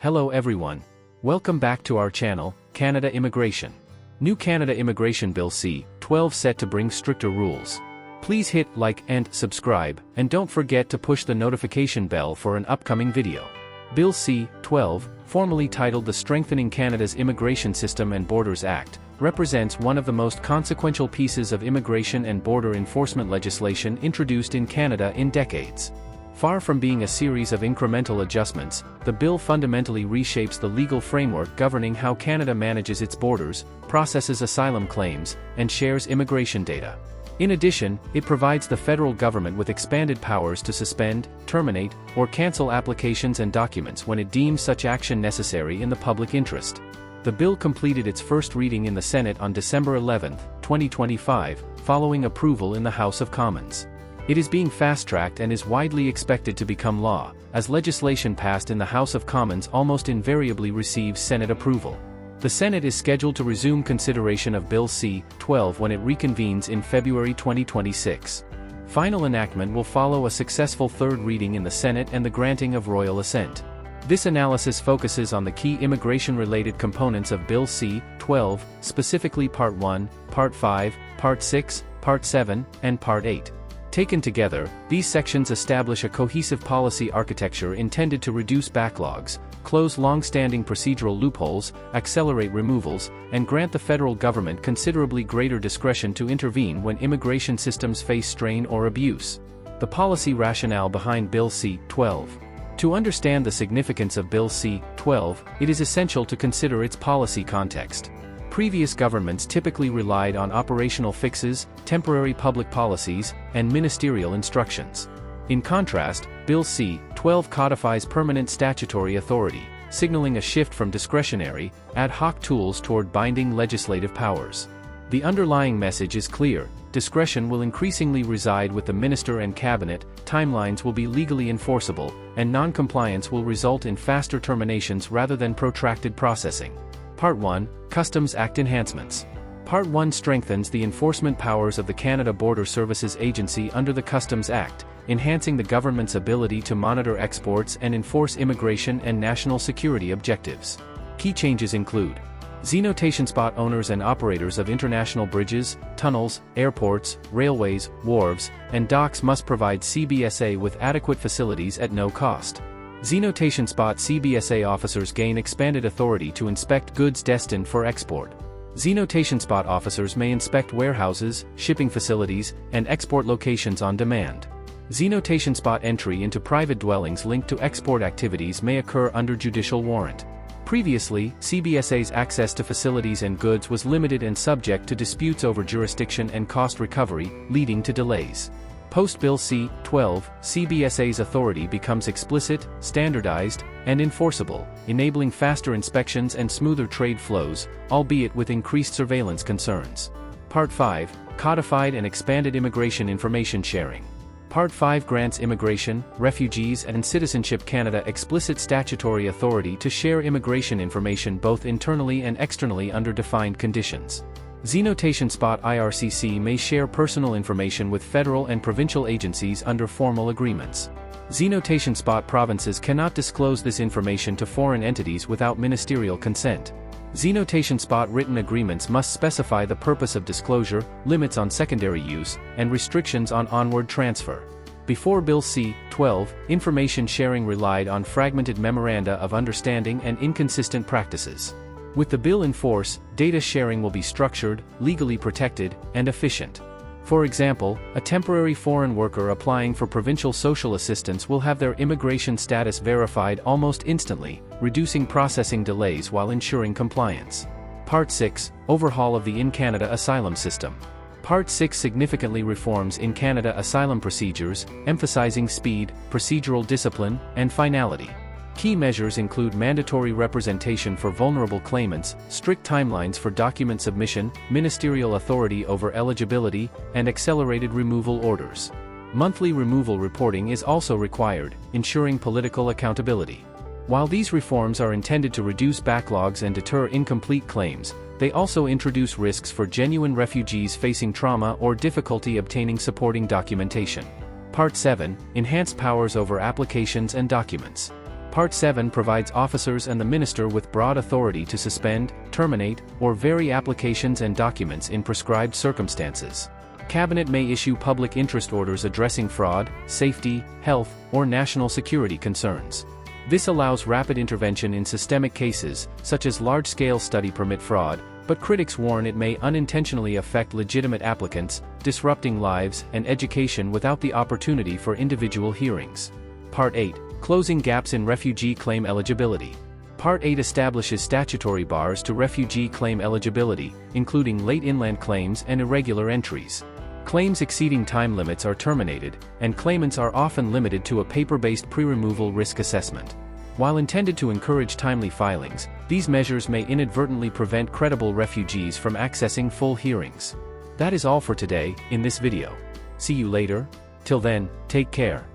Hello everyone. Welcome back to our channel, Canada Immigration. New Canada Immigration Bill C-12 set to bring stricter rules. Please hit like and subscribe, and don't forget to push the notification bell for an upcoming video. Bill C-12, formally titled the Strengthening Canada's Immigration System and Borders Act, represents one of the most consequential pieces of immigration and border enforcement legislation introduced in Canada in decades. Far from being a series of incremental adjustments, the bill fundamentally reshapes the legal framework governing how Canada manages its borders, processes asylum claims, and shares immigration data. In addition, it provides the federal government with expanded powers to suspend, terminate, or cancel applications and documents when it deems such action necessary in the public interest. The bill completed its first reading in the Senate on December 11, 2025, following approval in the House of Commons. It is being fast-tracked and is widely expected to become law, as legislation passed in the House of Commons almost invariably receives Senate approval. The Senate is scheduled to resume consideration of Bill C-12 when it reconvenes in February 2026. Final enactment will follow a successful third reading in the Senate and the granting of royal assent. This analysis focuses on the key immigration-related components of Bill C-12, specifically Part 1, Part 5, Part 6, Part 7, and Part 8. Taken together, these sections establish a cohesive policy architecture intended to reduce backlogs, close long-standing procedural loopholes, accelerate removals, and grant the federal government considerably greater discretion to intervene when immigration systems face strain or abuse. The policy rationale behind Bill C-12. To understand the significance of Bill C-12, it is essential to consider its policy context. Previous governments typically relied on operational fixes, temporary public policies, and ministerial instructions. In contrast, Bill C-12 codifies permanent statutory authority, signaling a shift from discretionary, ad hoc tools toward binding legislative powers. The underlying message is clear: discretion will increasingly reside with the minister and cabinet, timelines will be legally enforceable, and non-compliance will result in faster terminations rather than protracted processing. Part 1, Customs Act Enhancements. Part 1 strengthens the enforcement powers of the Canada Border Services Agency under the Customs Act, enhancing the government's ability to monitor exports and enforce immigration and national security objectives. Key changes include: Zenotation spot owners and operators of international bridges, tunnels, airports, railways, wharves, and docks must provide CBSA with adequate facilities at no cost. Zenotation spot CBSA officers gain expanded authority to inspect goods destined for export. Zenotation spot officers may inspect warehouses, shipping facilities, and export locations on demand. Zenotation spot entry into private dwellings linked to export activities may occur under judicial warrant. Previously, CBSA's access to facilities and goods was limited and subject to disputes over jurisdiction and cost recovery, leading to delays. Post-Bill C-12, CBSA's authority becomes explicit, standardized, and enforceable, enabling faster inspections and smoother trade flows, albeit with increased surveillance concerns. Part 5, Codified and Expanded Immigration Information Sharing. Part 5 grants Immigration, Refugees and Citizenship Canada explicit statutory authority to share immigration information both internally and externally under defined conditions. Zenotation spot IRCC may share personal information with federal and provincial agencies under formal agreements. Zenotation spot provinces cannot disclose this information to foreign entities without ministerial consent. Zenotation spot written agreements must specify the purpose of disclosure, limits on secondary use, and restrictions on onward transfer. Before Bill C-12, information sharing relied on fragmented memoranda of understanding and inconsistent practices. With the bill in force, data sharing will be structured, legally protected, and efficient. For example, a temporary foreign worker applying for provincial social assistance will have their immigration status verified almost instantly, reducing processing delays while ensuring compliance. Part 6, Overhaul of the In-Canada Asylum System. Part 6 significantly reforms In-Canada asylum procedures, emphasizing speed, procedural discipline, and finality. Key measures include mandatory representation for vulnerable claimants, strict timelines for document submission, ministerial authority over eligibility, and accelerated removal orders. Monthly removal reporting is also required, ensuring political accountability. While these reforms are intended to reduce backlogs and deter incomplete claims, they also introduce risks for genuine refugees facing trauma or difficulty obtaining supporting documentation. Part 7, Enhanced Powers over Applications and Documents. Part 7 provides officers and the minister with broad authority to suspend, terminate, or vary applications and documents in prescribed circumstances. Cabinet may issue public interest orders addressing fraud, safety, health, or national security concerns. This allows rapid intervention in systemic cases, such as large-scale study permit fraud, but critics warn it may unintentionally affect legitimate applicants, disrupting lives and education without the opportunity for individual hearings. Part 8. Closing gaps in refugee claim eligibility. Part 8 establishes statutory bars to refugee claim eligibility, including late inland claims and irregular entries. Claims exceeding time limits are terminated, and claimants are often limited to a paper-based pre-removal risk assessment. While intended to encourage timely filings, these measures may inadvertently prevent credible refugees from accessing full hearings. That is all for today, in this video. See you later. Till then, take care.